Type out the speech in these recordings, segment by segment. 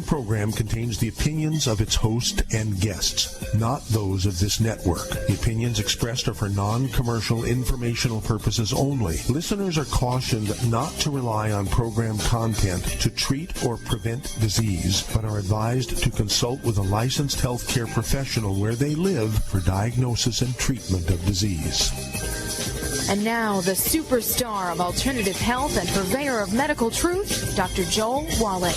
program contains the opinions of its host and guests, not those of this network. The opinions expressed are for non-commercial informational purposes only. Listeners are cautioned not to rely on program content to treat or prevent disease, but are advised to consult with a licensed healthcare professional where they live for diagnosis and treatment of disease. And now, the superstar of alternative health and purveyor of medical truth, Dr. Joel Wallach.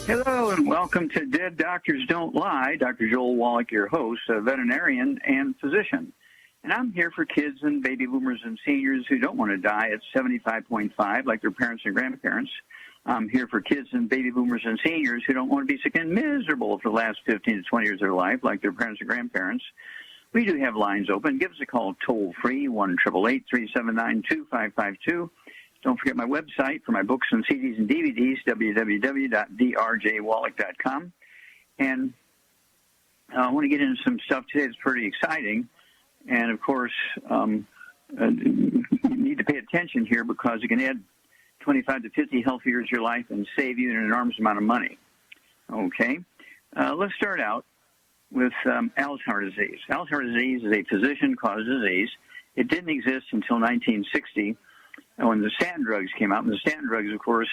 Hello, and welcome to Dead Doctors Don't Lie. Dr. Joel Wallach, your host, a veterinarian and physician. And I'm here for kids and baby boomers and seniors who don't want to die at 75.5 like their parents and grandparents. I'm here for kids and baby boomers and seniors who don't want to be sick and miserable for the last 15 to 20 years of their life like their parents and grandparents. We do have lines open. Give us a call toll-free, 1-888-379-2552. Don't forget my website for my books and CDs and DVDs, www.drjwallach.com. And I want to get into some stuff today that's pretty exciting. And, of course, you need to pay attention here because it can add 25 to 50 healthy years of your life and save you an enormous amount of money. Okay? Let's start out with Alzheimer's disease. Alzheimer's disease is a physician-caused disease. It didn't exist until 1960 when the statin drugs came out. And the statin drugs, of course,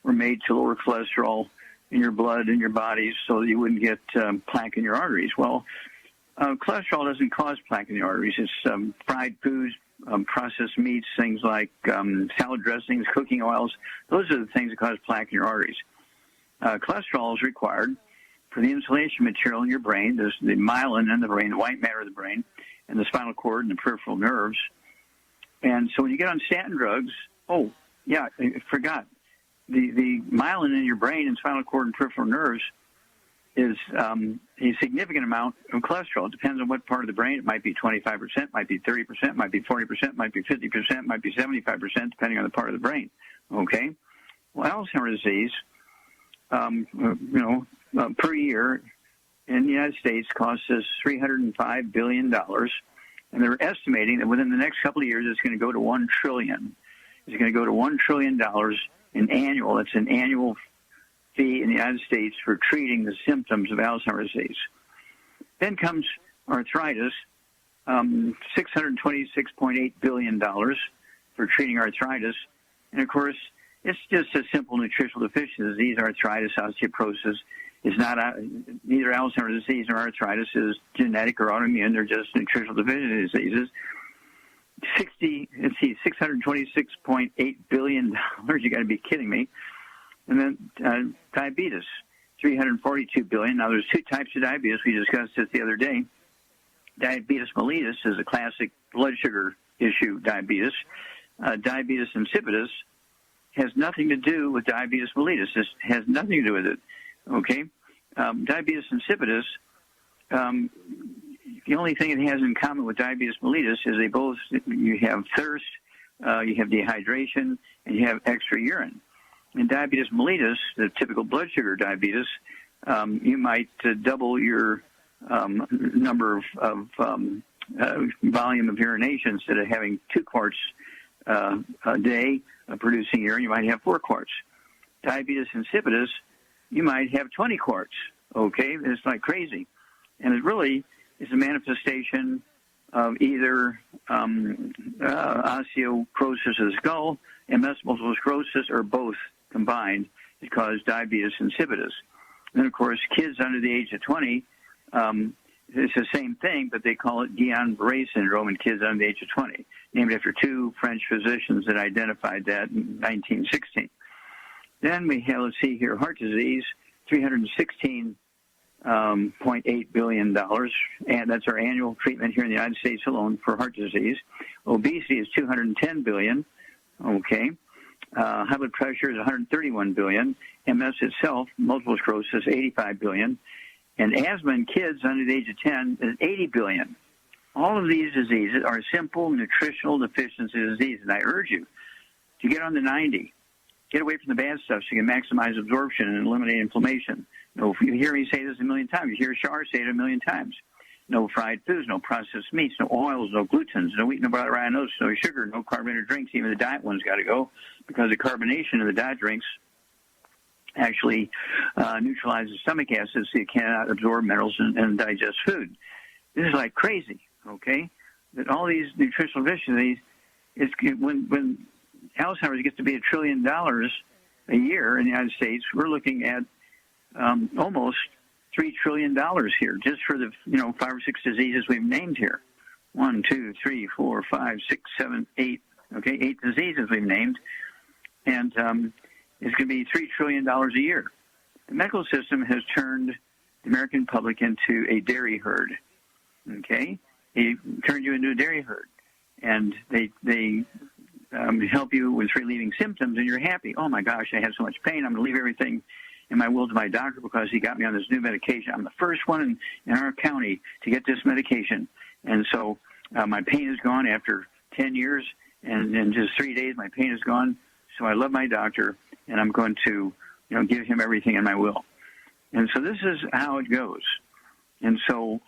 were made to lower cholesterol in your blood and your body so that you wouldn't get plaque in your arteries. Well, cholesterol doesn't cause plaque in the arteries. It's fried foods, processed meats, things like salad dressings, cooking oils. Those are the things that cause plaque in your arteries. Cholesterol is required for the insulation material in your brain. There's the myelin in the brain, the white matter of the brain, and the spinal cord and the peripheral nerves. And so when you get on statin drugs, I forgot. The myelin in your brain and spinal cord and peripheral nerves is a significant amount of cholesterol. It depends on what part of the brain. It might be 25%, might be 30%, might be 40%, might be 50%, might be 75%, depending on the part of the brain. Okay? Well, Alzheimer's disease, per year in the United States costs us $305 billion. And they're estimating that within the next couple of years, it's going to go to $1 trillion. It's going to go to $1 trillion in annual. It's an annual fee in the United States for treating the symptoms of Alzheimer's disease. Then comes arthritis, $626.8 billion for treating arthritis. And, of course, it's just a simple nutritional deficiency disease. Arthritis, osteoporosis is not neither Alzheimer's disease nor arthritis is genetic or autoimmune. They're just nutritional deficiency diseases. $626.8 billion. You got to be kidding me. And then diabetes, $342 billion. Now, there's two types of diabetes. We discussed this the other day. Diabetes mellitus is a classic blood sugar issue diabetes. Diabetes insipidus has nothing to do with diabetes mellitus. This has nothing to do with it. Okay? Diabetes insipidus, the only thing it has in common with diabetes mellitus is you have thirst, you have dehydration, and you have extra urine. In diabetes mellitus, the typical blood sugar diabetes, you might double your number of volume of urination. Instead of having 2 quarts a day producing urine, you might have 4 quarts. Diabetes insipidus, you might have 20 quarts. Okay, it's like crazy, and it really is a manifestation of either osteoporosis of the skull, MS, multiple sclerosis, or both combined to cause diabetes insipidus. And, of course, kids under the age of 20, it's the same thing, but they call it Guillain-Barré syndrome in kids under the age of 20, named after 2 French physicians that identified that in 1916. Then we have, let's see here, heart disease, $316.8 billion, and that's our annual treatment here in the United States alone for heart disease. Obesity is $210 billion, okay. High blood pressure is $131 billion. MS itself, multiple sclerosis, $85 billion. And asthma in kids under the age of 10 is $80 billion. All of these diseases are simple nutritional deficiency diseases, and I urge you to get on the 90. Get away from the bad stuff so you can maximize absorption and eliminate inflammation. If you hear me say this a million times, you hear Shar say it a million times. no fried foods, no processed meats, no oils, no glutens, no wheat, no butter, rye, no sugar, no carbonated drinks. Even the diet ones got to go because the carbonation of the diet drinks actually neutralizes stomach acids so you cannot absorb minerals and digest food. This is like crazy, okay? That all these nutritional deficiencies, when Alzheimer's gets to be $1 trillion a year in the United States, we're looking at almost $3 trillion here just for the 5 or 6 diseases we've named here. 1, 2, 3, 4, 5, 6, 7, 8. Okay, 8 diseases we've named, and it's going to be $3 trillion a year. The medical system has turned the American public into a dairy herd. Okay, they turned you into a dairy herd, and they help you with relieving symptoms, and you're happy. Oh my gosh, I have so much pain. I'm going to leave everything in my will to my doctor because he got me on this new medication. I'm the first one in our county to get this medication, and so my pain is gone after 10 years, and in just 3 days my pain is gone. So I love my doctor, and I'm going to give him everything in my will. And so this is how it goes. And so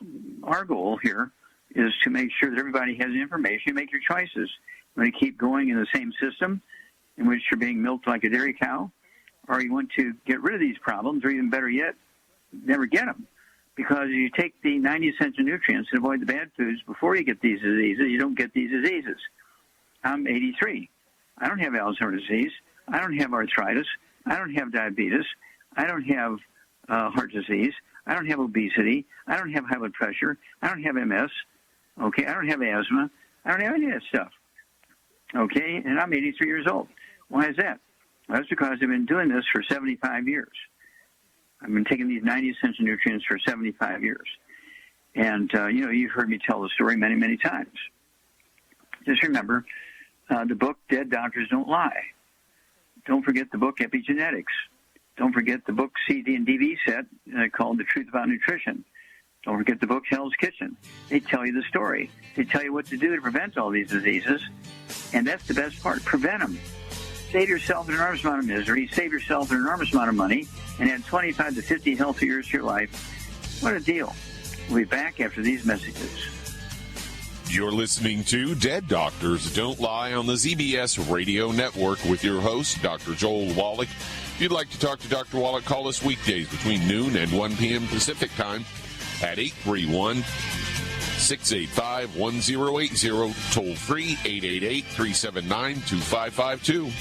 our goal here is to make sure that everybody has the information. You make your choices. You want to keep going in the same system in which you're being milked like a dairy cow, or you want to get rid of these problems, or even better yet, never get them. Because if you take the 90 essential nutrients and avoid the bad foods before you get these diseases, you don't get these diseases. I'm 83. I don't have Alzheimer's disease. I don't have arthritis. I don't have diabetes. I don't have heart disease. I don't have obesity. I don't have high blood pressure. I don't have MS. Okay, I don't have asthma. I don't have any of that stuff. Okay, and I'm 83 years old. Why is that? Well, that's because I've been doing this for 75 years. I've been taking these 90 essential nutrients for 75 years. And, you've heard me tell the story many, many times. Just remember the book, Dead Doctors Don't Lie. Don't forget the book, Epigenetics. Don't forget the book, CD and DVD set called The Truth About Nutrition. Don't forget the book, Hell's Kitchen. They tell you the story. They tell you what to do to prevent all these diseases. And that's the best part. Prevent them. Save yourself an enormous amount of misery. Save yourself an enormous amount of money. And add 25 to 50 healthy years to your life. What a deal. We'll be back after these messages. You're listening to Dead Doctors Don't Lie on the ZBS Radio Network with your host, Dr. Joel Wallach. If you'd like to talk to Dr. Wallach, call us weekdays between noon and 1 p.m. Pacific Time at 831-685-1080, toll free 888-379-2552.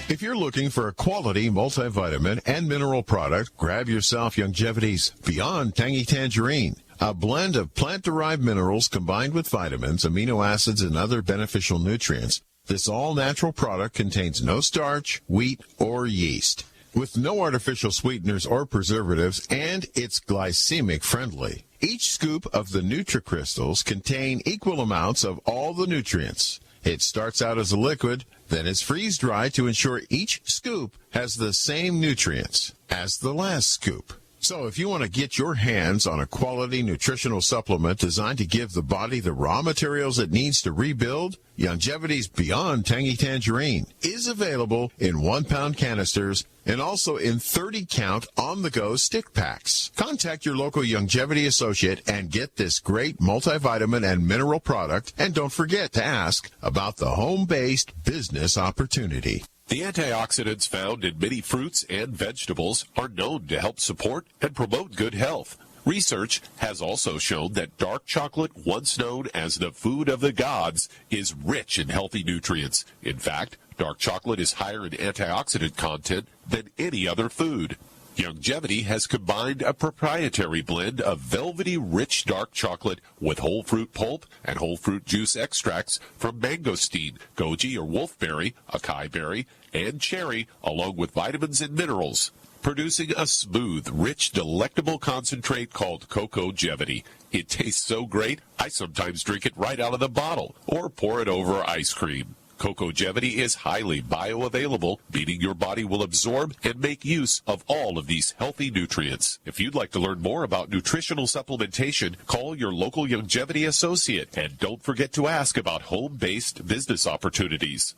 If you're looking for a quality multivitamin and mineral product, grab yourself Youngevity's Beyond Tangy Tangerine, a blend of plant-derived minerals combined with vitamins, amino acids, and other beneficial nutrients. This all-natural product contains no starch, wheat, or yeast, with no artificial sweeteners or preservatives, and it's glycemic friendly. Each scoop of the NutriCrystals contain equal amounts of all the nutrients. It starts out as a liquid, then is freeze-dried to ensure each scoop has the same nutrients as the last scoop. So if you want to get your hands on a quality nutritional supplement designed to give the body the raw materials it needs to rebuild, Youngevity's Beyond Tangy Tangerine is available in 1-pound canisters and also in 30-count on-the-go stick packs. Contact your local Youngevity associate and get this great multivitamin and mineral product. And don't forget to ask about the home-based business opportunity. The antioxidants found in many fruits and vegetables are known to help support and promote good health. Research has also shown that dark chocolate, once known as the food of the gods, is rich in healthy nutrients. In fact, dark chocolate is higher in antioxidant content than any other food. Youngevity has combined a proprietary blend of velvety rich dark chocolate with whole fruit pulp and whole fruit juice extracts from mangosteen, goji or wolfberry, acai berry, and cherry, along with vitamins and minerals, producing a smooth, rich, delectable concentrate called Cocogevity. It tastes so great, I sometimes drink it right out of the bottle or pour it over ice cream. Cocogevity is highly bioavailable, meaning your body will absorb and make use of all of these healthy nutrients. If you'd like to learn more about nutritional supplementation, call your local Youngevity associate, and don't forget to ask about home-based business opportunities.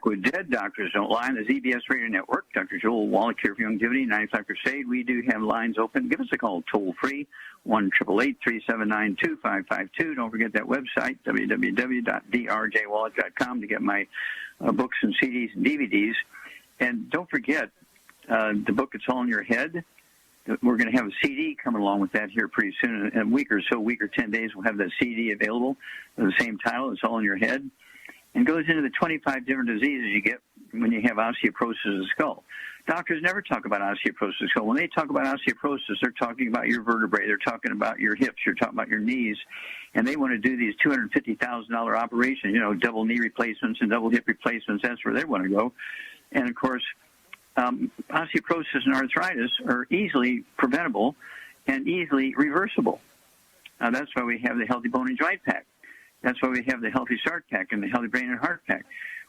back with Dead Doctors Don't Lie on the ZBS Radio Network. Dr. Joel Wallach here for Youngevity, 95 Crusade. We do have lines open. Give us a call toll-free, 1-888-379-2552. Don't forget that website, www.drjwallach.com, to get my books and CDs and DVDs. And don't forget the book, It's All in Your Head. We're going to have a CD coming along with that here pretty soon. In a week or 10 days, we'll have that CD available with the same title, It's All in Your Head, and goes into the 25 different diseases you get when you have osteoporosis of the skull. Doctors never talk about osteoporosis of the skull. When they talk about osteoporosis, they're talking about your vertebrae. They're talking about your hips. You're talking about your knees. And they want to do these $250,000 operations, double knee replacements and double hip replacements. That's where they want to go. And, of course, osteoporosis and arthritis are easily preventable and easily reversible. That's why we have the Healthy Bone and Joint Pack. That's why we have the Healthy Start Pack and the Healthy Brain and Heart Pack.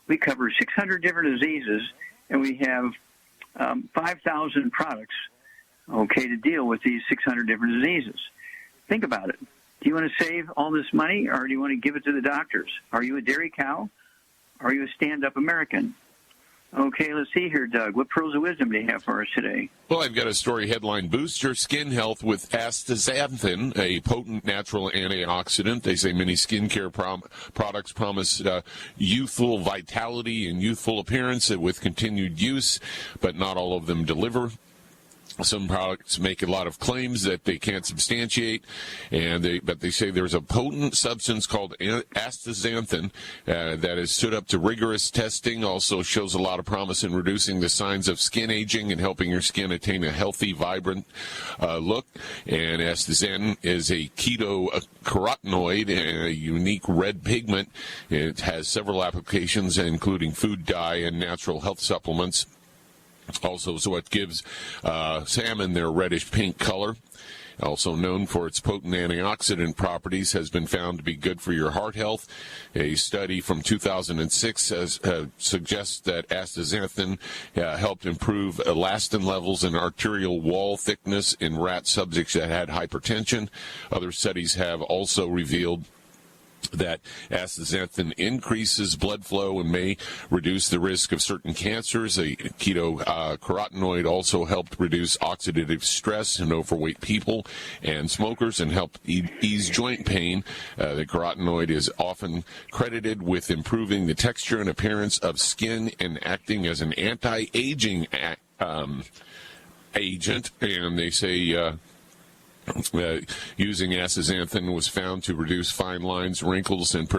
We cover 600 different diseases, and we have 5,000 products, to deal with these 600 different diseases. Think about it. Do you want to save all this money, or do you want to give it to the doctors? Are you a dairy cow? Or are you a stand-up American? Okay, let's see here, Doug. What pearls of wisdom do you have for us today? Well, I've got a story headline, Boost Your Skin Health with Astaxanthin, a potent natural antioxidant. They say many skincare products promise youthful vitality and youthful appearance with continued use, but not all of them deliver. Some products make a lot of claims that they can't substantiate, but they say there's a potent substance called astaxanthin that has stood up to rigorous testing, also shows a lot of promise in reducing the signs of skin aging and helping your skin attain a healthy, vibrant look. And astaxanthin is a keto-carotenoid, a unique red pigment. It has several applications, including food dye and natural health supplements. Also, so it gives salmon their reddish-pink color. Also known for its potent antioxidant properties, has been found to be good for your heart health. A study from 2006 suggests that astaxanthin helped improve elastin levels and arterial wall thickness in rat subjects that had hypertension. Other studies have also revealed that astaxanthin increases blood flow and may reduce the risk of certain cancers. A keto-carotenoid also helped reduce oxidative stress in overweight people and smokers and help ease joint pain. The carotenoid is often credited with improving the texture and appearance of skin and acting as an anti-aging agent. And they say using astaxanthin was found to reduce fine lines, wrinkles, and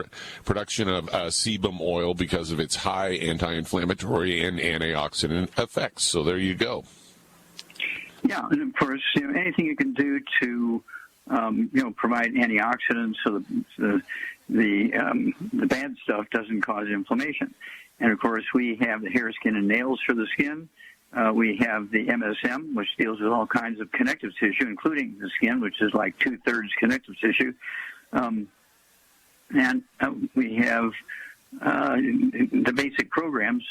production of sebum oil because of its high anti-inflammatory and antioxidant effects. So there you go. Yeah, and of course, anything you can do to provide antioxidants so the bad stuff doesn't cause inflammation. And of course, we have the hair, skin, and nails for the skin. We have the MSM, which deals with all kinds of connective tissue, including the skin, which is like 2/3 connective tissue. And we have the basic programs,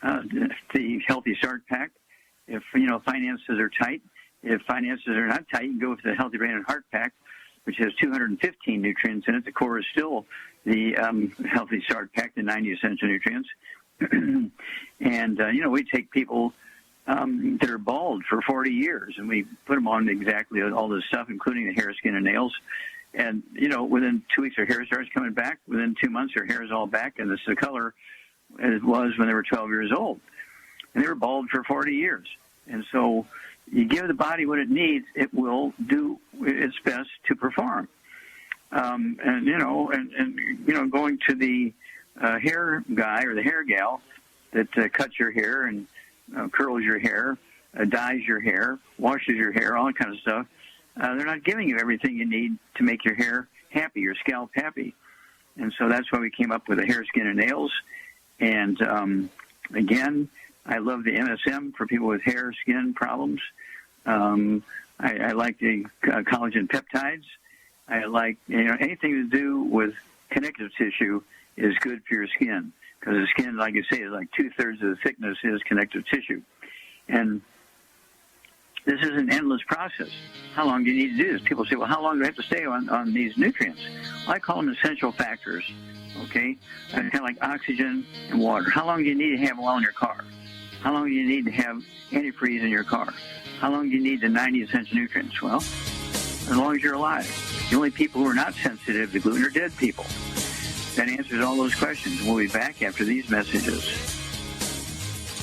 the Healthy Start Pack. If, finances are tight. If finances are not tight, you can go with the Healthy Brain and Heart Pack, which has 215 nutrients in it. The core is still the Healthy Start Pack, the 90 essential nutrients. And, we take people that are bald for 40 years, and we put them on exactly all this stuff, including the hair, skin, and nails. And, within 2 weeks, their hair starts coming back. Within 2 months, their hair is all back, and it's the color it was when they were 12 years old. And they were bald for 40 years. And so you give the body what it needs, it will do its best to perform. Going to the hair guy or the hair gal that cuts your hair and curls your hair, dyes your hair, washes your hair, all that kind of stuff, they're not giving you everything you need to make your hair happy, your scalp happy. And so that's why we came up with the hair, skin, and nails. And again, I love the MSM for people with hair, skin problems. I like the collagen peptides. I like, anything to do with connective tissue is good for your skin, because the skin, like you say, is like 2/3 of the thickness is connective tissue. And this is an endless process. How long do you need to do this? People say, well, how long do I have to stay on these nutrients? Well, I call them essential factors, okay? Kind of like oxygen and water. How long do you need to have oil in your car? How long do you need to have antifreeze in your car? How long do you need the 90 essential nutrients? Well, as long as you're alive. The only people who are not sensitive to gluten are dead people. That answers all those questions. We'll be back after these messages.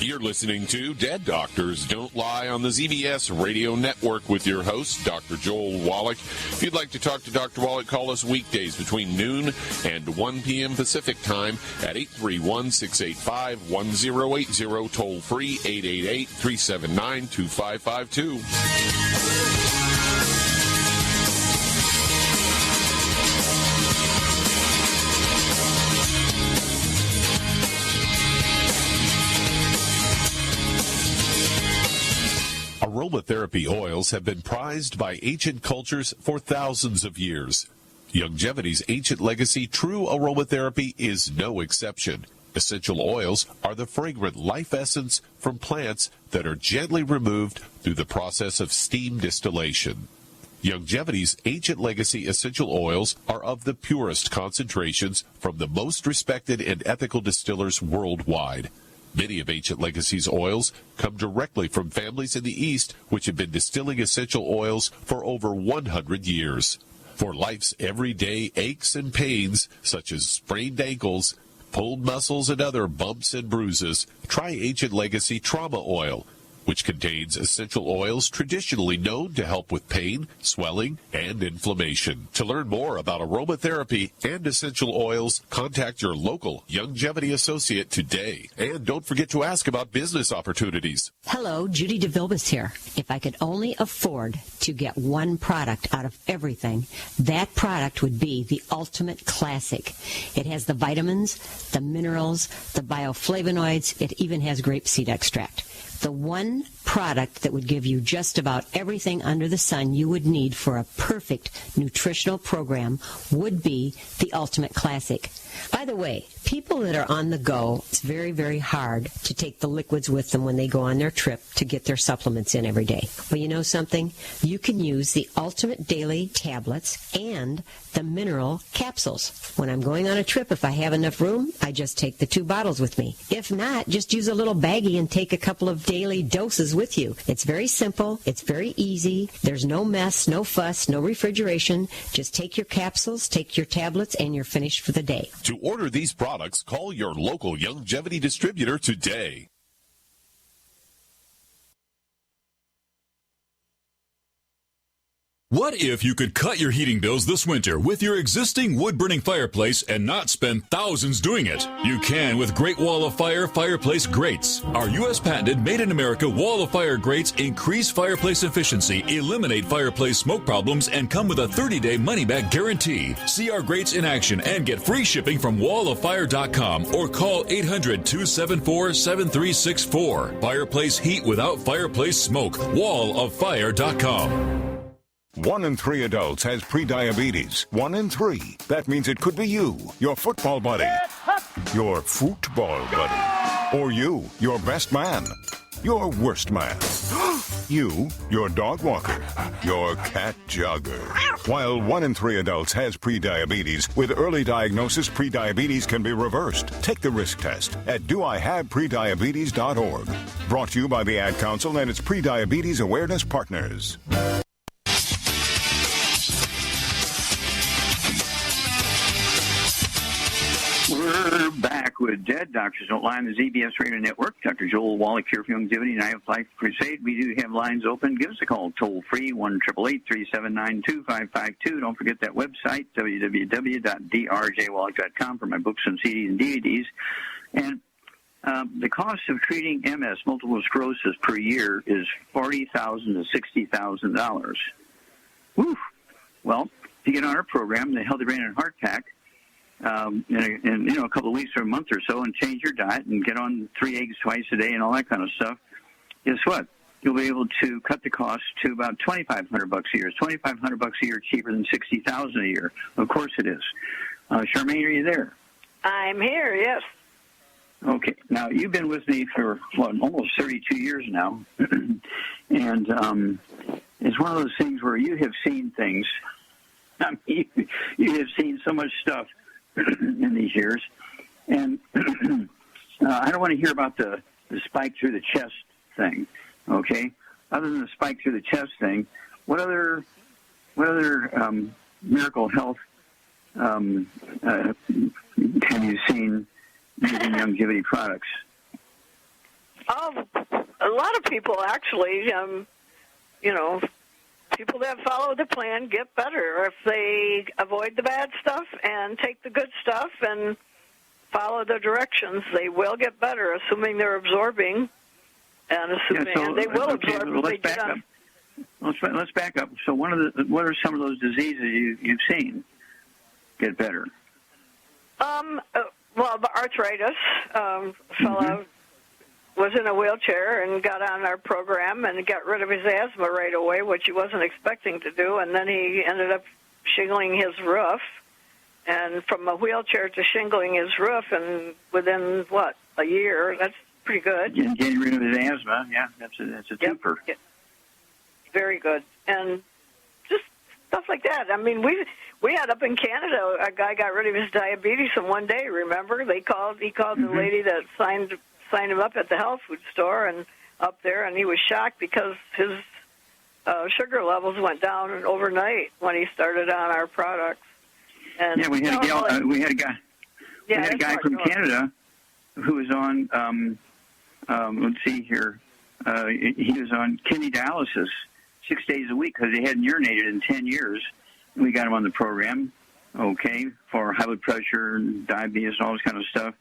You're listening to Dead Doctors Don't Lie on the ZBS Radio Network with your host, Dr. Joel Wallach. If you'd like to talk to Dr. Wallach, call us weekdays between noon and 1 p.m. Pacific Time at 831-685-1080, toll free 888-379-2552. Aromatherapy oils have been prized by ancient cultures for thousands of years. Youngevity's ancient legacy, true aromatherapy, is no exception. Essential oils are the fragrant life essence from plants that are gently removed through the process of steam distillation. Youngevity's ancient legacy essential oils are of the purest concentrations from the most respected and ethical distillers worldwide. Many of Ancient Legacy's oils come directly from families in the East which have been distilling essential oils for over 100 years. For life's everyday aches and pains, such as sprained ankles, pulled muscles, and other bumps and bruises, try Ancient Legacy Trauma Oil, which contains essential oils traditionally known to help with pain, swelling, and inflammation. To learn more about aromatherapy and essential oils, contact your local Youngevity associate today. And don't forget to ask about business opportunities. Hello, Judy DeVilbiss here. If I could only afford to get one product out of everything, that product would be the Ultimate Classic. It has the vitamins, the minerals, the bioflavonoids. It even has grapeseed extract. The one product that would give you just about everything under the sun you would need for a perfect nutritional program would be the Ultimate Classic. By the way, people that are on the go, it's very, very hard to take the liquids with them when they go on their trip to get their supplements in every day. Well, you know something? You can use the Ultimate Daily Tablets and the mineral capsules. When I'm going on a trip, if I have enough room, I just take the 2 bottles with me. If not, just use a little baggie and take a couple of daily doses with you. It's very simple. It's very easy. There's no mess, no fuss, no refrigeration. Just take your capsules, take your tablets, and you're finished for the day. To order these products, call your local Youngevity distributor today. What if you could cut your heating bills this winter with your existing wood-burning fireplace and not spend thousands doing it? You can with Great Wall of Fire fireplace grates. Our U.S. patented made-in-America Wall of Fire grates increase fireplace efficiency, eliminate fireplace smoke problems, and come with a 30-day money-back guarantee. See our grates in action and get free shipping from walloffire.com or call 800-274-7364. Fireplace heat without fireplace smoke. walloffire.com. 1 in 3 adults has prediabetes. 1 in 3. That means it could be you, your football buddy, your football buddy, or you, your best man, your worst man, you, your dog walker, your cat jogger. While 1 in 3 adults has prediabetes, with early diagnosis, prediabetes can be reversed. Take the risk test at doihaveprediabetes.org. Brought to you by the Ad Council and its Prediabetes Awareness Partners. We're back with Dead Doctors Don't Lie on the ZBS Radio Network. Dr. Joel Wallach here for Youngevity and I have Life Crusade. We do have lines open. Give us a call toll-free, 1-888-379-2552. Don't forget that website, www.drjwallach.com, for my books and CDs and DVDs. And the cost of treating MS, multiple sclerosis, per year is $40,000 to $60,000. Woo! Well, to get on our program, the Healthy Brain and Heart Pack, in a couple of weeks or a month or so, and change your diet and get on 3 eggs twice a day and all that kind of stuff, guess what? You'll be able to cut the cost to about $2,500 a year. It's $2,500 a year cheaper than $60,000 a year. Of course it is. Charmaine, are you there? I'm here, yes. Okay. Now, you've been with me for, almost 32 years now. And it's one of those things where you have seen things. I mean, you have seen so much stuff in these years. And I don't want to hear about the spike through the chest thing, okay? Other than the spike through the chest thing, what other miracle health have you seen using YOUNGEVITY products? A lot of people actually, people that follow the plan get better if they avoid the bad stuff and take the good stuff and follow the directions. They will get better, assuming they're absorbing, and and they will absorb. Let's back up. Let's back up. So, what are some of those diseases you've seen get better? Well, the arthritis. Fella was in a wheelchair and got on our program and got rid of his asthma right away, which he wasn't expecting to do, and then he ended up shingling his roof. And from a wheelchair to shingling his roof, and within, a year, that's pretty good. Yeah, getting rid of his asthma, yeah, that's a twofer. Yep. Very good. And just stuff like that. I mean, we had up in Canada, a guy got rid of his diabetes in one day, remember? He called the lady that signed him up at the health food store and up there, and he was shocked because his sugar levels went down overnight when he started on our products. And yeah, we had a guy from Canada who was on. Let's see here. He was on kidney dialysis 6 days a week because he hadn't urinated in 10 years. We got him on the program, for high blood pressure, and diabetes, and all this kind of stuff,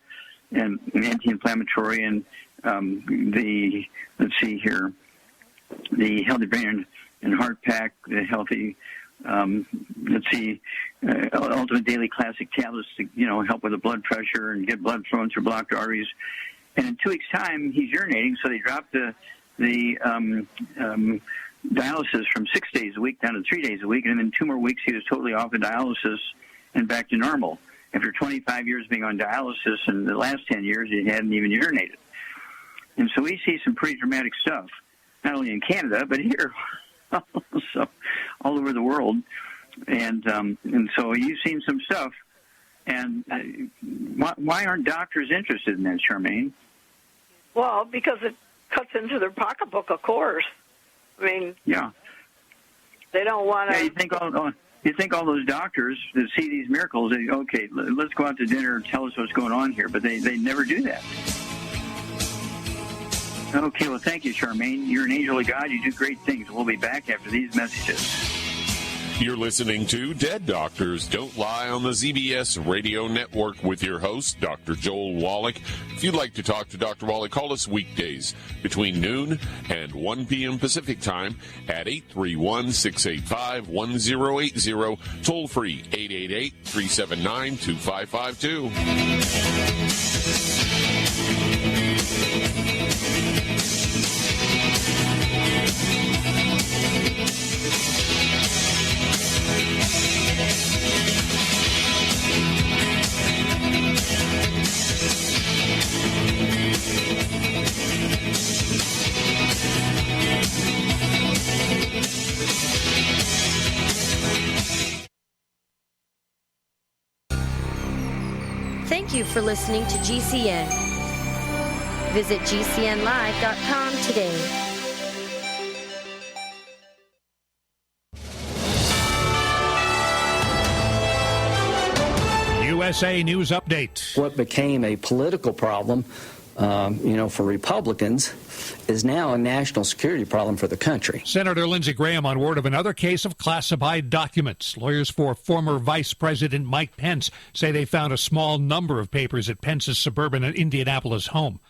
and anti-inflammatory, and the healthy brain and heart pack, the healthy. Ultimate Daily Classic tablets to, help with the blood pressure and get blood flowing through blocked arteries. And in 2 weeks' time, he's urinating, so they dropped the dialysis from 6 days a week down to 3 days a week, and in 2 more weeks, he was totally off of dialysis and back to normal. After 25 years being on dialysis, and the last 10 years, he hadn't even urinated. And so we see some pretty dramatic stuff, not only in Canada, but here. So all over the world, and so you've seen some stuff. And why aren't doctors interested in that, Charmaine? Well, because it cuts into their pocketbook, of course. I mean, yeah, they don't want to. Yeah, you think all those doctors that see these miracles, let's go out to dinner and tell us what's going on here, but they never do that. Okay, well, thank you, Charmaine. You're an angel of God. You do great things. We'll be back after these messages. You're listening to Dead Doctors Don't Lie on the ZBS Radio Network with your host, Dr. Joel Wallach. If you'd like to talk to Dr. Wallach, call us weekdays between noon and 1 p.m. Pacific Time at 831-685-1080, toll free 888-379-2552. Thank you for listening to GCN. Visit GCNlive.com today. USA News Update. What became a political problem, for Republicans, is now a national security problem for the country. Senator Lindsey Graham on word of another case of classified documents. Lawyers for former Vice President Mike Pence say they found a small number of papers at Pence's suburban Indianapolis home.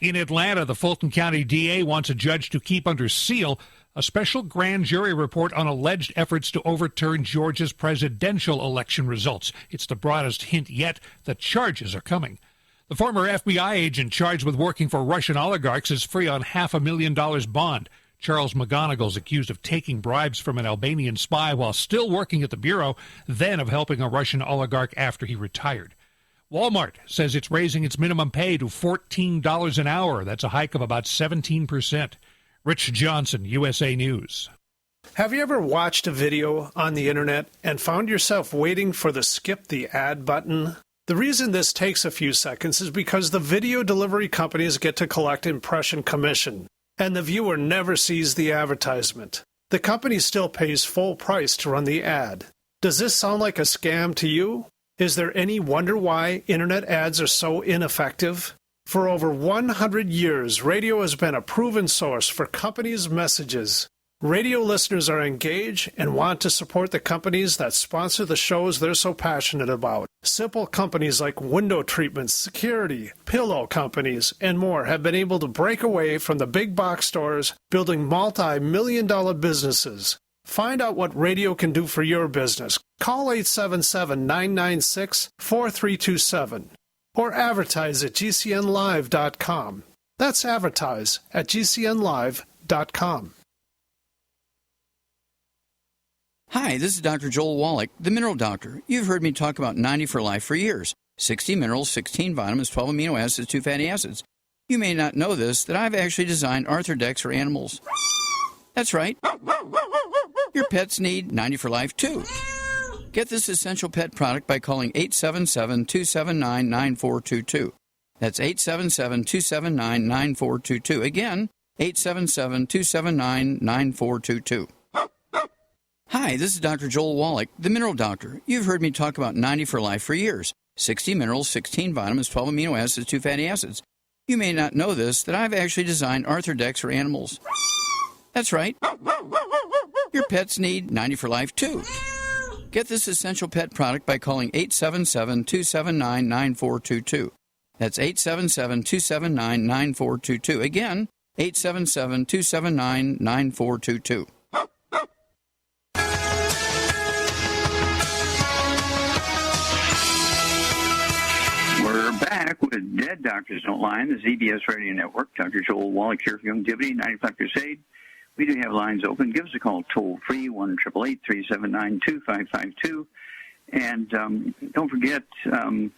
In Atlanta, the Fulton County DA wants a judge to keep under seal a special grand jury report on alleged efforts to overturn Georgia's presidential election results. It's the broadest hint yet that charges are coming. The former FBI agent charged with working for Russian oligarchs is free on $500,000 bond. Charles McGonigal's accused of taking bribes from an Albanian spy while still working at the Bureau, then of helping a Russian oligarch after he retired. Walmart says it's raising its minimum pay to $14 an hour. That's a hike of about 17%. Rich Johnson, USA News. Have you ever watched a video on the internet and found yourself waiting for the skip the ad button? The reason this takes a few seconds is because the video delivery companies get to collect impression commission, and the viewer never sees the advertisement. The company still pays full price to run the ad. Does this sound like a scam to you? Is there any wonder why internet ads are so ineffective? For over 100 years, radio has been a proven source for companies' messages. Radio listeners are engaged and want to support the companies that sponsor the shows they're so passionate about. Simple companies like window treatments, security, pillow companies, and more have been able to break away from the big box stores, building multi-million-dollar businesses. Find out what radio can do for your business. Call 877-996-4327 or advertise at gcnlive.com. That's advertise at gcnlive.com. Hi, this is Dr. Joel Wallach, the Mineral Doctor. You've heard me talk about 90 for Life for years. 60 minerals, 16 vitamins, 12 amino acids, 2 fatty acids. You may not know this, that I've actually designed Arthrodex for animals. That's right. Your pets need 90 for Life, too. Get this essential pet product by calling 877-279-9422. That's 877-279-9422. Again, 877-279-9422. Hi, this is Dr. Joel Wallach, the Mineral Doctor. You've heard me talk about 90 for Life for years. 60 minerals, 16 vitamins, 12 amino acids, 2 fatty acids. You may not know this, that I've actually designed Arthrodex for animals. That's right. Your pets need 90 for Life, too. Get this essential pet product by calling 877-279-9422. That's 877-279-9422. Again, 877-279-9422. We're back with Dead Doctors Don't Lie, the ZBS Radio Network. Dr. Joel Wallach here for Youngevity, 95 Crusade. We do have lines open. Give us a call toll-free, 1-888-379-2552. And don't forget Johanna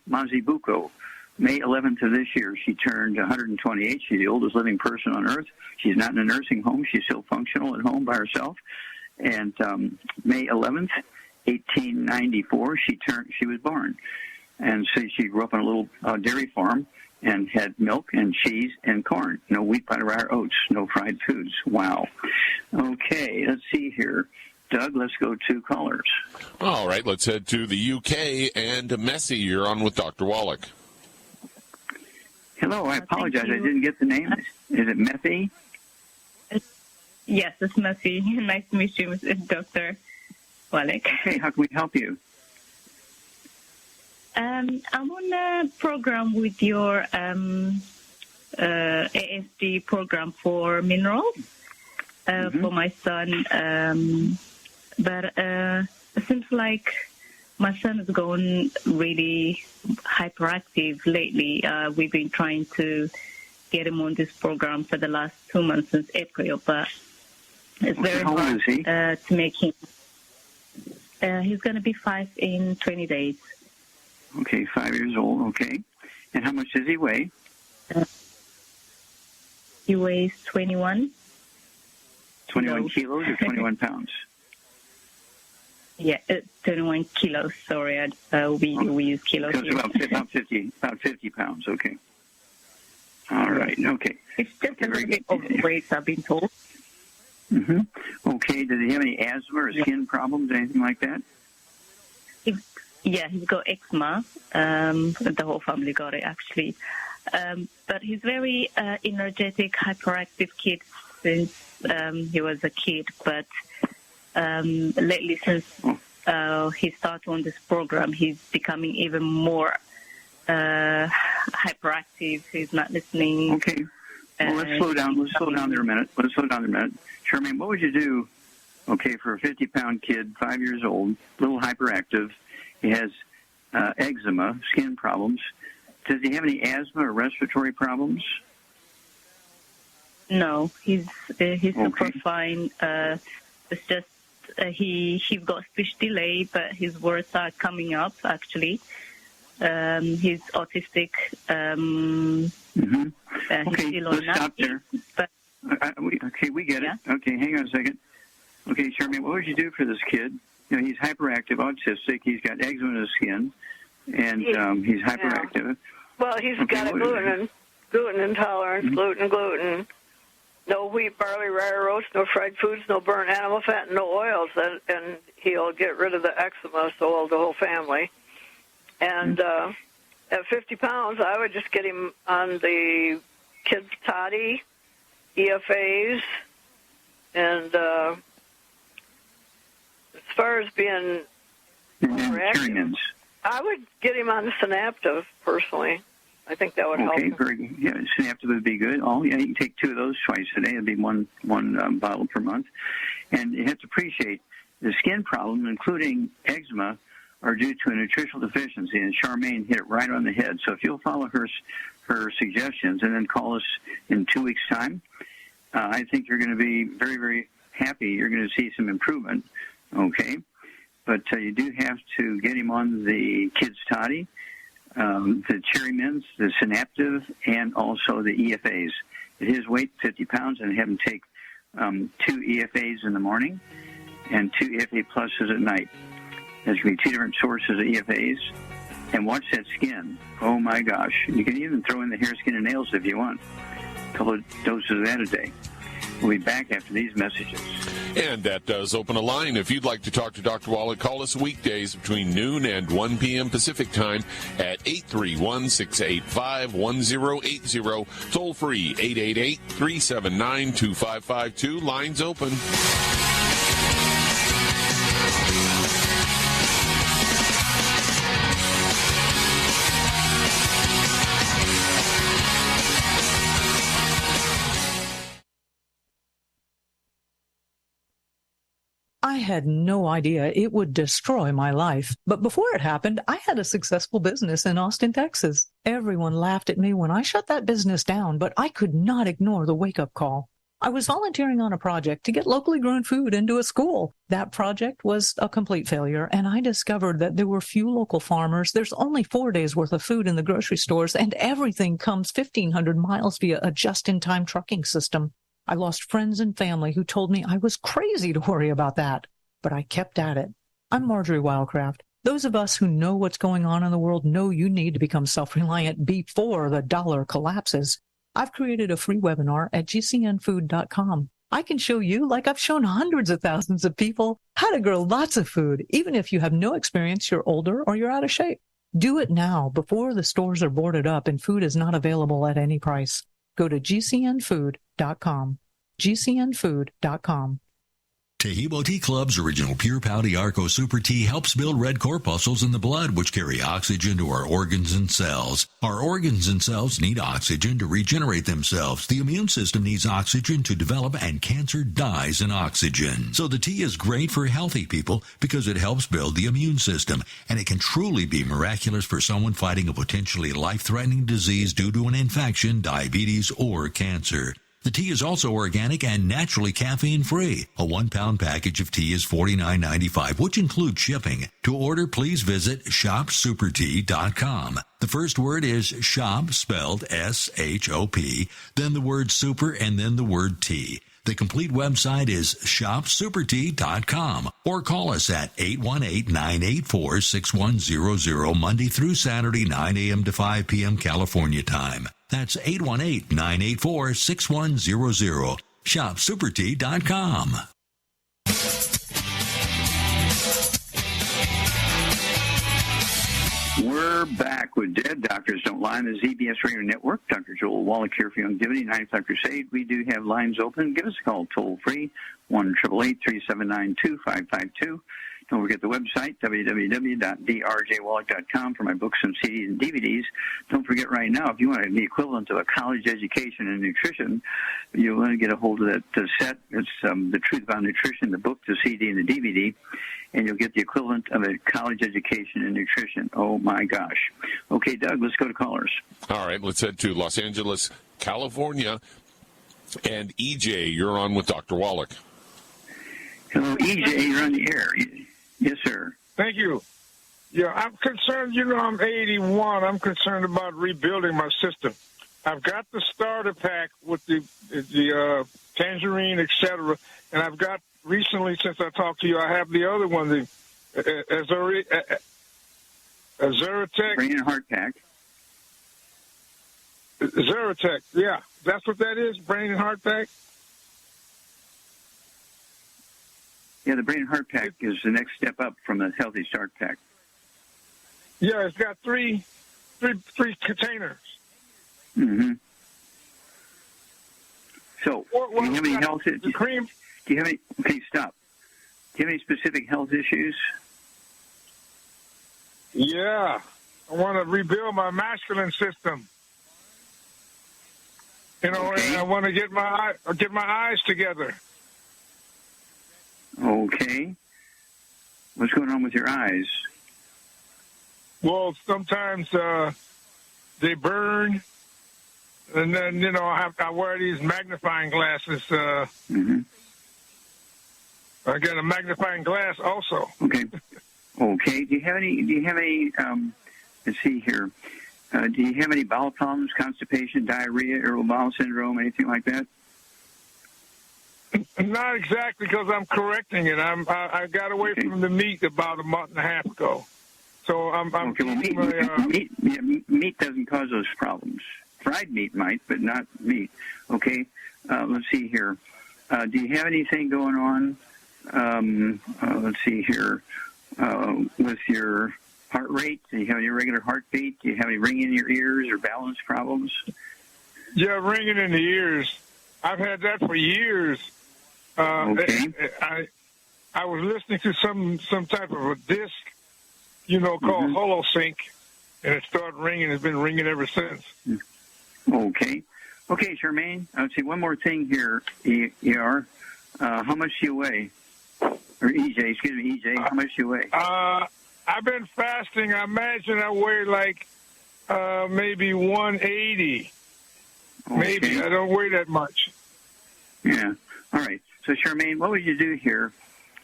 Mazibuko. May 11th of this year, she turned 128. She's the oldest living person on Earth. She's not in a nursing home. She's still functional at home by herself. And May 11th, 1894, she was born. And so she grew up on a little dairy farm and had milk and cheese and corn. No wheat, butter, or oats. No fried foods. Wow. Okay, let's see here. Doug, let's go to callers. All right, let's head to the UK. And Messi, you're on with Dr. Wallach. Hello, I apologize. I didn't get the name. Is it Methy? Yes, it's Messi. Nice to meet you, Dr. Wallach. Okay, how can we help you? I'm on a program with your ASD program for minerals for my son. But it seems like my son has gone really hyperactive lately. We've been trying to get him on this program for the last 2 months since April, but it's very hard to make him. He's going to be 5 in 20 days. Okay, 5 years old, okay. And how much does he weigh? He weighs 21. 21 kilos or 21 pounds? Yeah, 21 kilos. Sorry, we use kilos. So about 50 pounds, okay. All right, okay. It's just a little bit overweight, I've been told. Mm-hmm. Okay, does he have any asthma or skin problems, anything like that? Yeah, he's got eczema. The whole family got it, actually. But he's very energetic, hyperactive kid since he was a kid. But lately, since he started on this program, he's becoming even more hyperactive. He's not listening. Okay. Well, let's slow down. Let's slow down there a minute. Charmaine, what would you do, okay, for a 50-pound kid, 5 years old, a little hyperactive? He has eczema, skin problems. Does he have any asthma or respiratory problems? No, he's super fine. It's just he got speech delay, but his words are coming up, actually. He's autistic. Okay, let's stop there. But, we get it. Okay, hang on a second. Okay, Charmaine, what would you do for this kid? You know, he's hyperactive, autistic. He's got eczema in his skin, and he's hyperactive. Well, he's got a gluten intolerance, gluten. No wheat, barley, rye, roast, no fried foods, no burnt animal fat, no oils, and he'll get rid of the eczema, so the whole family. And at 50 pounds, I would just get him on the kids' toddy, EFAs, and as far as being overactive, I would get him on the Synaptive, personally. I think that would help. Okay, very good. Yeah, Synaptive would be good. You can take 2 of those twice a day. It'd be one bottle per month. And you have to appreciate the skin problem, including eczema, are due to a nutritional deficiency, and Charmaine hit it right on the head. So if you'll follow her suggestions and then call us in 2 weeks' time, I think you're going to be very, very happy. You're going to see some improvement, okay? But you do have to get him on the kids' toddy, the Cherry Mints, the Synaptive, and also the EFAs. At his weight, 50 pounds, and have him take 2 EFAs in the morning and 2 EFA pluses at night. There's going to be 2 different sources of EFAs. And watch that skin. Oh, my gosh. You can even throw in the hair, skin, and nails if you want. A couple of doses of that a day. We'll be back after these messages. And that does open a line. If you'd like to talk to Dr. Wallach, call us weekdays between noon and 1 p.m. Pacific time at 831-685-1080. Toll free, 888-379-2552. Lines open. I had no idea it would destroy my life. But before it happened, I had a successful business in Austin, Texas. Everyone laughed at me when I shut that business down, but I could not ignore the wake-up call. I was volunteering on a project to get locally grown food into a school. That project was a complete failure, and I discovered that there were few local farmers. There's only 4 days' worth of food in the grocery stores, and everything comes 1,500 miles via a just-in-time trucking system. I lost friends and family who told me I was crazy to worry about that, but I kept at it. I'm Marjorie Wildcraft. Those of us who know what's going on in the world know you need to become self-reliant before the dollar collapses. I've created a free webinar at gcnfood.com. I can show you, like I've shown hundreds of thousands of people, how to grow lots of food, even if you have no experience, you're older, or you're out of shape. Do it now before the stores are boarded up and food is not available at any price. Go to gcnfood.com. gcnfood.com. Tehebo Tea Club's original Pure Pouty Arco Super Tea helps build red corpuscles in the blood, which carry oxygen to our organs and cells. Our organs and cells need oxygen to regenerate themselves. The immune system needs oxygen to develop, and cancer dies in oxygen. So the tea is great for healthy people because it helps build the immune system, and it can truly be miraculous for someone fighting a potentially life-threatening disease due to an infection, diabetes, or cancer. The tea is also organic and naturally caffeine-free. A 1-pound package of tea is $49.95, which includes shipping. To order, please visit shopsupertea.com. The first word is shop, spelled S-H-O-P, then the word super, and then the word tea. The complete website is shopsupertea.com, or call us at 818-984-6100 Monday through Saturday, 9 a.m. to 5 p.m. California time. That's 818-984-6100. shopsupertea.com. We're back with Dead Doctors Don't Lie on the ZBS Radio Network. Dr. Joel Wallach here for Youngevity, 95 Crusade. We do have lines open. Give us a call toll-free, 1-888-379-2552. Don't forget the website, www.drjwallach.com, for my books and CDs and DVDs. Don't forget right now, if you want the equivalent of a college education in nutrition, you want to get a hold of that set. It's The Truth About Nutrition, the book, the CD, and the DVD, and you'll get the equivalent of a college education in nutrition. Oh, my gosh. Okay, Doug, let's go to callers. All right, let's head to Los Angeles, California. And EJ, you're on with Dr. Wallach. Hello, EJ, you're on the air. Yes, sir. Thank you. Yeah, I'm concerned. I'm 81. I'm concerned about rebuilding my system. I've got the starter pack with the tangerine, etc., and I've got recently, since I talked to you, I have the other one, the Azerotech. Brain and heart pack. Azerotech, yeah, that's what that is. Brain and heart pack. Yeah, the brain and heart pack is the next step up from the healthy start pack. Yeah, it's got three containers. Mm-hmm. So, do you have any health issues? Do you have any? Okay, stop. Do you have any specific health issues? Yeah, I want to rebuild my masculine system. And I want to get my eyes together. Okay. What's going on with your eyes? Well, sometimes they burn, and then I wear these magnifying glasses. I got a magnifying glass also. Okay. Okay. Do you have any? Let's see here. Do you have any bowel problems, constipation, diarrhea, irritable bowel syndrome, anything like that? Not exactly, because I'm correcting it. I got away from the meat about a month and a half ago. So I'm okay. Well, meat doesn't cause those problems. Fried meat might, but not meat. Okay. Let's see here. Do you have anything going on? Let's see here. With your heart rate, do you have any irregular heartbeat? Do you have any ringing in your ears or balance problems? Yeah, ringing in the ears. I've had that for years. Okay. I was listening to some type of a disc, called HoloSync, and it started ringing. It's been ringing ever since. Okay. Okay, Charmaine, I would say one more thing here, ER. How much do you weigh? Or EJ, excuse me, EJ, how much do you weigh? I've been fasting. I imagine I weigh like maybe 180. Okay. Maybe. I don't weigh that much. Yeah. All right. So, Charmaine, what would you do here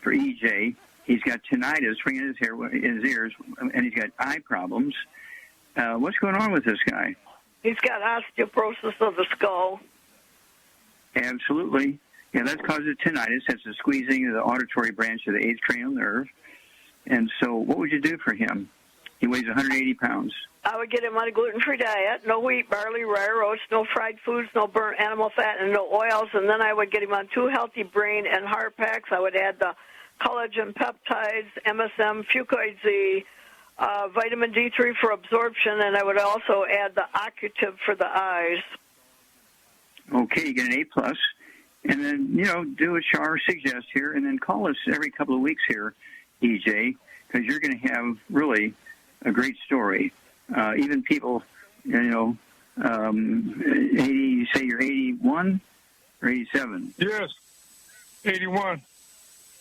for EJ? He's got tinnitus ringing in his ears, and he's got eye problems. What's going on with this guy? He's got osteoporosis of the skull. Absolutely. Yeah, that causes tinnitus. That's the squeezing of the auditory branch of the 8th cranial nerve. And so what would you do for him? He weighs 180 pounds. I would get him on a gluten-free diet, no wheat, barley, rye, oats, no fried foods, no burnt animal fat, and no oils. And then I would get him on 2 healthy brain and heart packs. I would add the collagen peptides, MSM, Fucoid Z, vitamin D3 for absorption, and I would also add the Occutive for the eyes. Okay, you get an A+. And then, do a shower suggest here, and then call us every couple of weeks here, EJ, because you're going to have really a great story. Even people, 80, say you're 81 or 87? Yes, 81.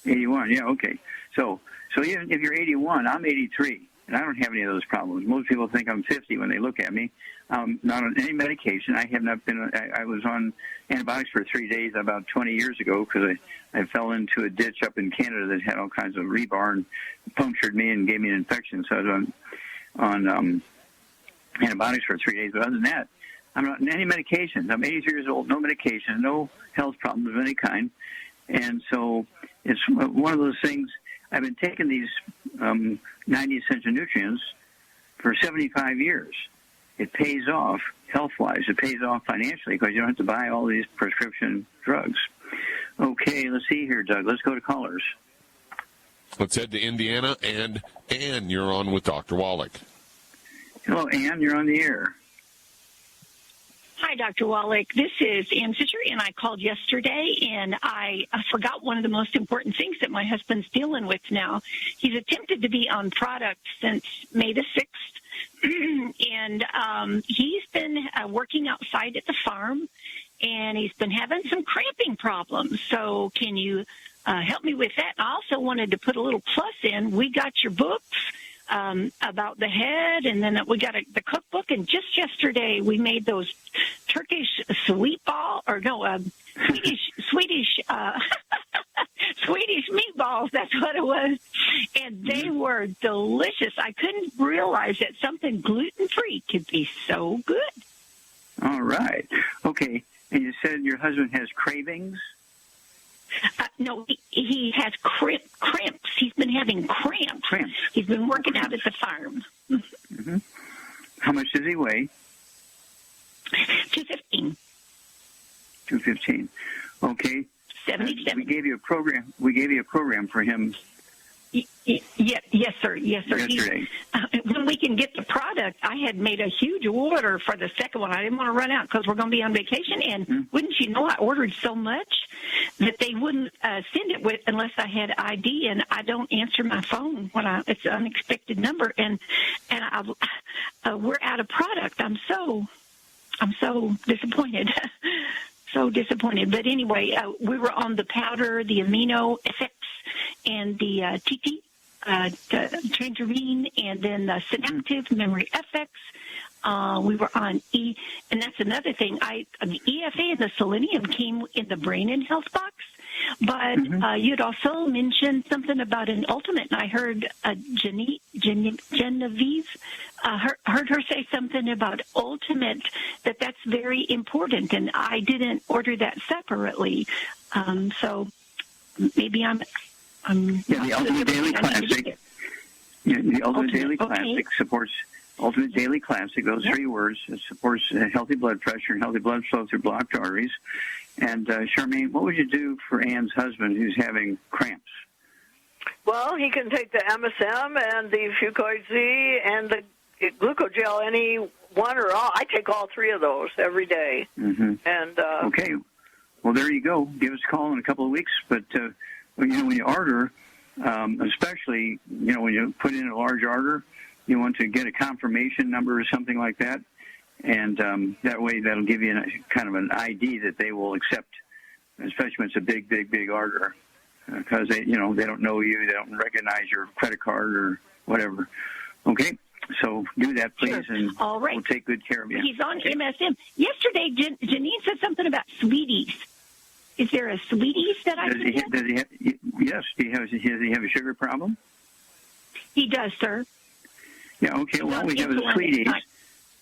81, yeah, okay. So even if you're 81, I'm 83, and I don't have any of those problems. Most people think I'm 50 when they look at me. Not on any medication. I have not been. I was on antibiotics for 3 days about 20 years ago because I fell into a ditch up in Canada that had all kinds of rebar and punctured me and gave me an infection. So I was on antibiotics for 3 days. But other than that, I'm not on any medications. I'm 83 years old, no medication, no health problems of any kind. And so it's one of those things. I've been taking these 90 essential nutrients for 75 years. It pays off health-wise. It pays off financially because you don't have to buy all these prescription drugs. Okay, let's see here, Doug. Let's go to callers. Let's head to Indiana. And Ann, you're on with Dr. Wallach. Hello, Ann. You're on the air. Hi, Dr. Wallach. This is Ann Fisher, and I called yesterday, and I forgot one of the most important things that my husband's dealing with now. He's attempted to be on product since May the 6th, and he's been working outside at the farm, and he's been having some cramping problems. So can you help me with that? And I also wanted to put a little plus in. We got your books about the head, and then we got the cookbook, and just yesterday we made those Turkish sweet ball, Swedish meatballs. That's what it was, and they were delicious. I couldn't realize that something gluten-free could be so good. All right. Okay. And you said your husband has cravings? No, he has cramps. He's been having cramps. He's been working out at the farm. Mm-hmm. How much does he weigh? 215. 215. Okay. 77. We gave you a program for him. Yes, sir. Yesterday. When we can get the product, I had made a huge order for the second one. I didn't want to run out because we're going to be on vacation. And wouldn't you know, I ordered so much that they wouldn't send it with unless I had ID, and I don't answer my phone when it's an unexpected number. And we're out of product. I'm so disappointed. So disappointed. But anyway, we were on the powder, the amino effects, and the TT, tangerine, and then the synaptive memory effects. We were on E, and that's another thing. The EFA and the selenium came in the brain and health box, but you'd also mentioned something about an ultimate, and I heard Genevieve, heard her say something about ultimate, that's very important, and I didn't order that separately. So maybe I'm the Ultimate Daily Classic. The Ultimate Daily Classic supports Ultimate Daily Classic. Those 3 words. It supports healthy blood pressure and healthy blood flow through blocked arteries. And Charmaine, what would you do for Ann's husband who's having cramps? Well, he can take the MSM and the Fucoid Z and the glucogel, any one or all. I take all 3 of those every day. Mm-hmm. And okay. Well, there you go. Give us a call in a couple of weeks. But when you order, especially when you put in a large order, you want to get a confirmation number or something like that, and that way that'll give you kind of an ID that they will accept, especially when it's a big order, because they don't know you, they don't recognize your credit card or whatever. Okay, so do that, please, and all right. We'll take good care of you. He's on MSM. Yesterday, Janine said something about sweeties. Is there a sweeties that I can get? Yes. Does he have a sugar problem? He does, sir. Yeah, okay, well, we have sweeties.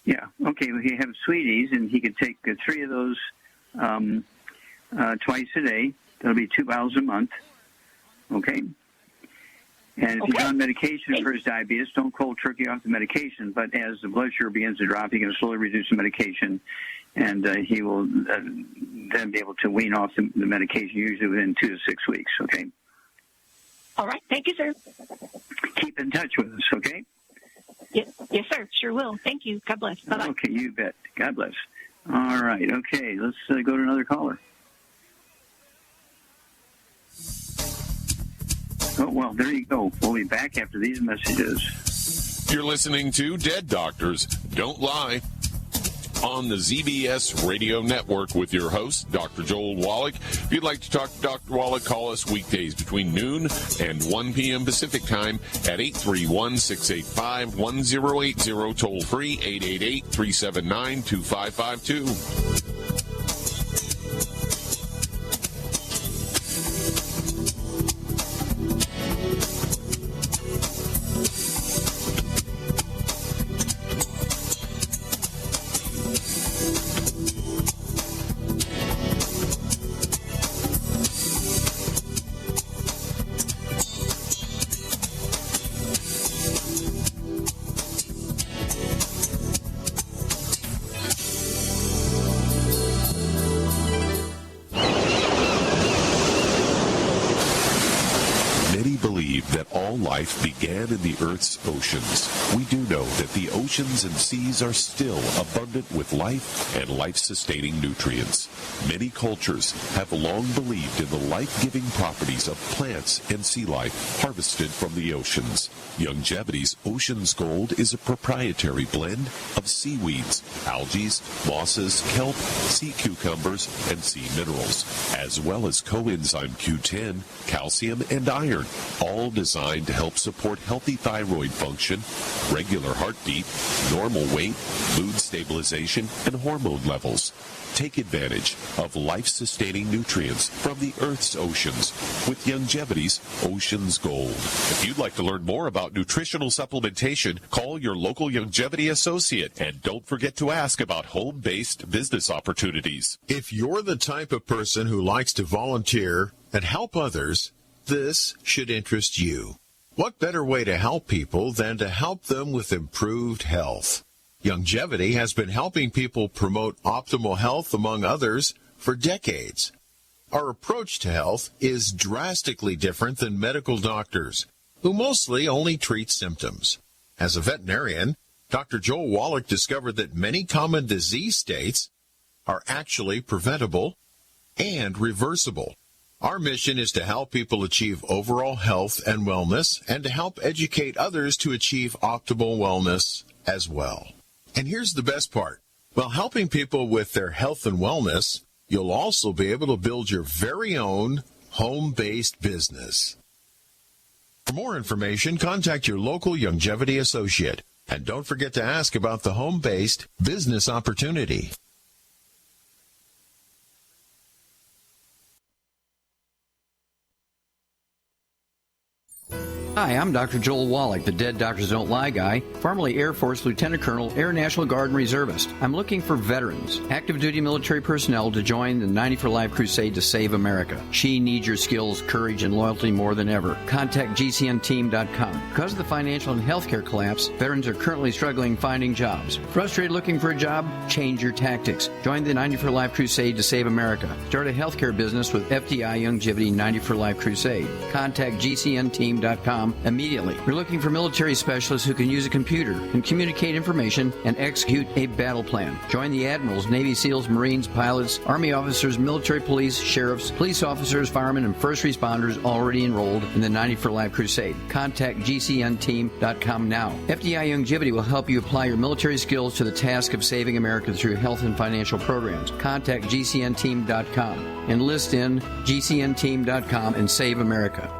Yeah, okay, we have sweeties, and he could take 3 of those twice a day. That'll be 2 bottles a month, okay? And if he's on medication for his diabetes, don't cold turkey off the medication, but as the blood sugar begins to drop, he can slowly reduce the medication, and he will then be able to wean off the medication, usually within 2 to 6 weeks, okay? All right, thank you, sir. Keep in touch with us, okay? Yes, sir. Sure will. Thank you. God bless. Bye-bye. Okay, you bet. God bless. All right. Okay, let's go to another caller. Oh, well, there you go. We'll be back after these messages. You're listening to Dead Doctors Don't Lie on the ZBS Radio Network with your host, Dr. Joel Wallach. If you'd like to talk to Dr. Wallach, call us weekdays between noon and 1 p.m. Pacific Time at 831-685-1080, toll free 888-379-2552. Life began in the Earth's oceans. We do know that the oceans and seas are still abundant with life and life-sustaining nutrients. Many cultures have long believed in the life-giving properties of plants and sea life harvested from the oceans. YOUNGEVITY's Ocean's Gold is a proprietary blend of seaweeds, algae, mosses, kelp, sea cucumbers, and sea minerals, as well as coenzyme Q10, calcium, and iron all designed to help support healthy thyroid function, regular heartbeat, normal weight, mood stabilization, and hormone levels. Take advantage of life-sustaining nutrients from the Earth's oceans with Youngevity's Ocean's Gold. If you'd like to learn more about nutritional supplementation, call your local Youngevity associate, and don't forget to ask about home-based business opportunities. If you're the type of person who likes to volunteer and help others, this should interest you. What better way to help people than to help them with improved health? Youngevity has been helping people promote optimal health, among others, for decades. Our approach to health is drastically different than medical doctors, who mostly only treat symptoms. As a veterinarian, Dr. Joel Wallach discovered that many common disease states are actually preventable and reversible. Our mission is to help people achieve overall health and wellness, and to help educate others to achieve optimal wellness as well. And here's the best part. While helping people with their health and wellness, you'll also be able to build your very own home-based business. For more information, contact your local Youngevity associate. And don't forget to ask about the home-based business opportunity. Hi, I'm Dr. Joel Wallach, the Dead Doctors Don't Lie guy, formerly Air Force Lieutenant Colonel, Air National Guard and Reservist. I'm looking for veterans, active duty military personnel to join the 90 for Life crusade to save America. She needs your skills, courage, and loyalty more than ever. Contact GCNteam.com. Because of the financial and healthcare collapse, veterans are currently struggling finding jobs. Frustrated looking for a job? Change your tactics. Join the 90 for Life crusade to save America. Start a healthcare business with FDI Youngevity 90 for Life crusade. Contact GCNteam.com immediately. We're looking for military specialists who can use a computer and communicate information and execute a battle plan. Join the admirals, Navy SEALs, Marines, pilots, Army officers, military police, sheriffs, police officers, firemen, and first responders already enrolled in the 90 for Life crusade. Contact GCNteam.com now. FDI Youngevity will help you apply your military skills to the task of saving America through health and financial programs. Contact GCNteam.com. Enlist in GCNteam.com and save America.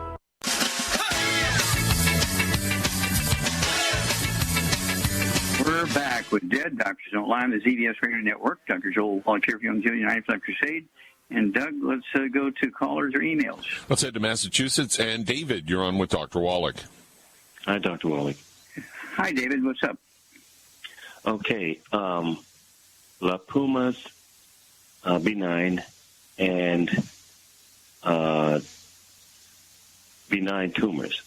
We're back with Dead Doctors Don't Lie on the ZBS Radio Network. Dr. Joel Wallach here for Youngevity 90 for Life Crusade. And Doug, let's go to callers or emails. Let's head to Massachusetts. And David, you're on with Dr. Wallach. Hi, Dr. Wallach. Hi, David. What's up? Okay. Lipomas, benign, and benign tumors.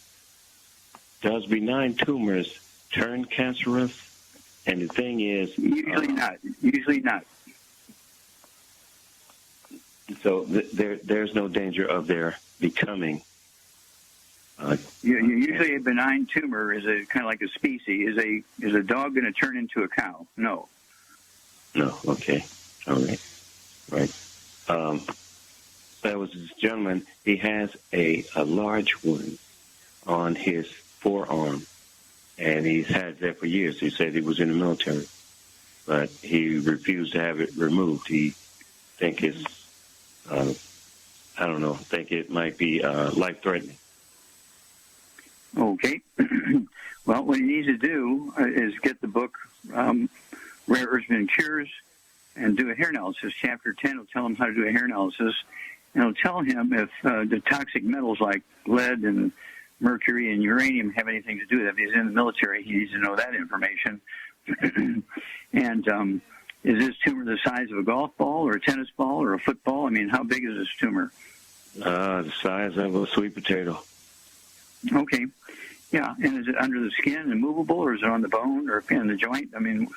Does benign tumors turn cancerous? And the thing is... Usually not. Usually not. So there's no danger of their becoming... usually a benign tumor is a kind of like a species. Is a dog going to turn into a cow? No. No. Okay. All right. Right. That was this gentleman. He has a large one on his forearm, and he's had that for years. He said he was in the military, but he refused to have it removed. He think it's, think it might be life-threatening. Okay. Well, what he needs to do is get the book Rare Earths and Cures and do a hair analysis. Chapter 10 will tell him how to do a hair analysis, and it'll tell him if the toxic metals like lead and mercury and uranium have anything to do with it. If he's in the military, he needs to know that information. And is this tumor the size of a golf ball or a tennis ball or a football? I mean, how big is this tumor? The size of a sweet potato. Okay. Yeah, and is it under the skin and movable, or is it on the bone or in the joint? I mean...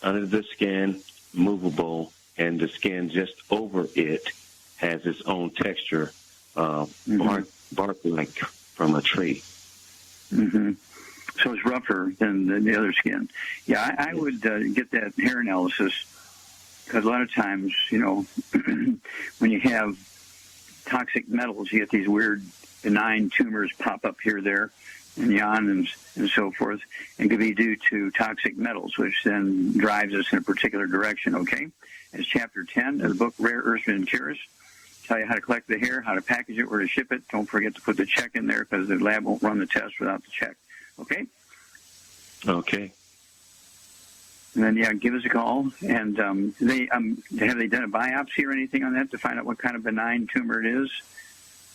Under the skin, movable, and the skin just over it has its own texture, bark-like from a tree. Mm-hmm. So it's rougher than the other skin. Yeah, I would get that hair analysis, because a lot of times, when you have toxic metals, you get these weird benign tumors pop up here, there, and yon, and so forth, and could be due to toxic metals, which then drives us in a particular direction, okay? It's Chapter 10 of the book Rare Earths and Cures. tell you how to collect the hair, how to package it, where to ship it. Don't forget to put the check in there because the lab won't run the test without the check. Okay? Okay. And then, give us a call. And have they done a biopsy or anything on that to find out what kind of benign tumor it is?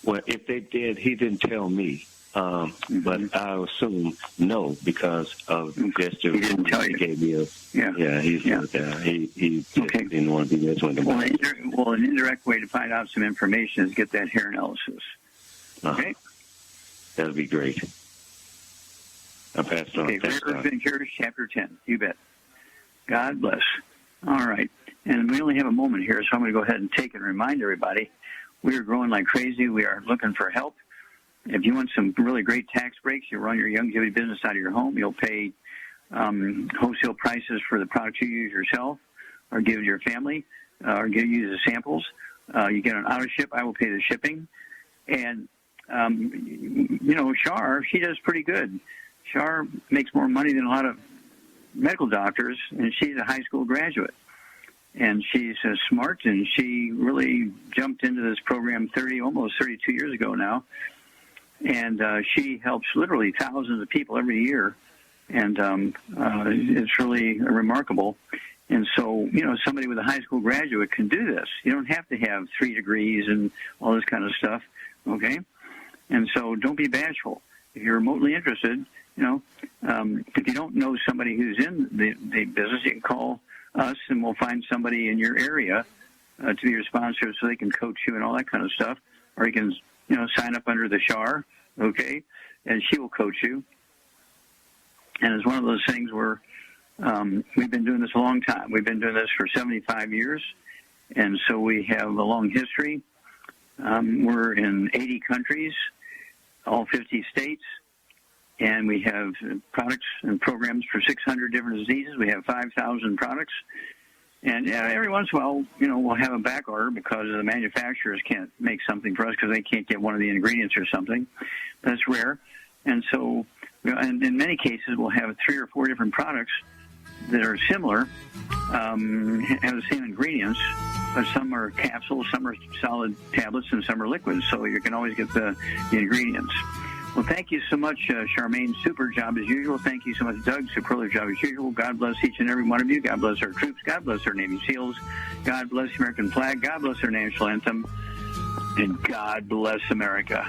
Well, if they did, he didn't tell me. But I assume no, because of just he didn't tell you. Gave me he didn't want to be messing with the body. Well, an indirect way to find out some information is get that hair analysis. Okay? That'd be great. I'll pass it on. Okay, Fear of Cures, Chapter 10. You bet. God bless. All right. And we only have a moment here, so I'm going to go ahead and take and remind everybody we are growing like crazy. We are looking for help. If you want some really great tax breaks, you run your Youngevity business out of your home. You'll pay wholesale prices for the products you use yourself or give to your family or use as samples. You get an auto ship. I will pay the shipping. And, Shar, she does pretty good. Shar makes more money than a lot of medical doctors, and she's a high school graduate. And she's smart, and she really jumped into this program almost 32 years ago now. And she helps literally thousands of people every year, and it's really remarkable. And so, somebody with a high school graduate can do this. You don't have to have 3 degrees and all this kind of stuff, okay? And so don't be bashful. If you're remotely interested, if you don't know somebody who's in the business, you can call us, and we'll find somebody in your area to be your sponsor so they can coach you and all that kind of stuff. Or you can sign up under the Shar, okay, and she will coach you. And it's one of those things where we've been doing this a long time. We've been doing this for 75 years, and so we have a long history. We're in 80 countries, all 50 states, and we have products and programs for 600 different diseases. We have 5,000 products. And every once in a while, we'll have a back order because the manufacturers can't make something for us because they can't get one of the ingredients or something. That's rare. And so, and in many cases, we'll have 3 or 4 different products that are similar, have the same ingredients, but some are capsules, some are solid tablets, and some are liquids. So you can always get the ingredients. Well, thank you so much, Charmaine. Super job as usual. Thank you so much, Doug. Superlative job as usual. God bless each and every one of you. God bless our troops. God bless our Navy SEALs. God bless the American flag. God bless our national anthem. And God bless America.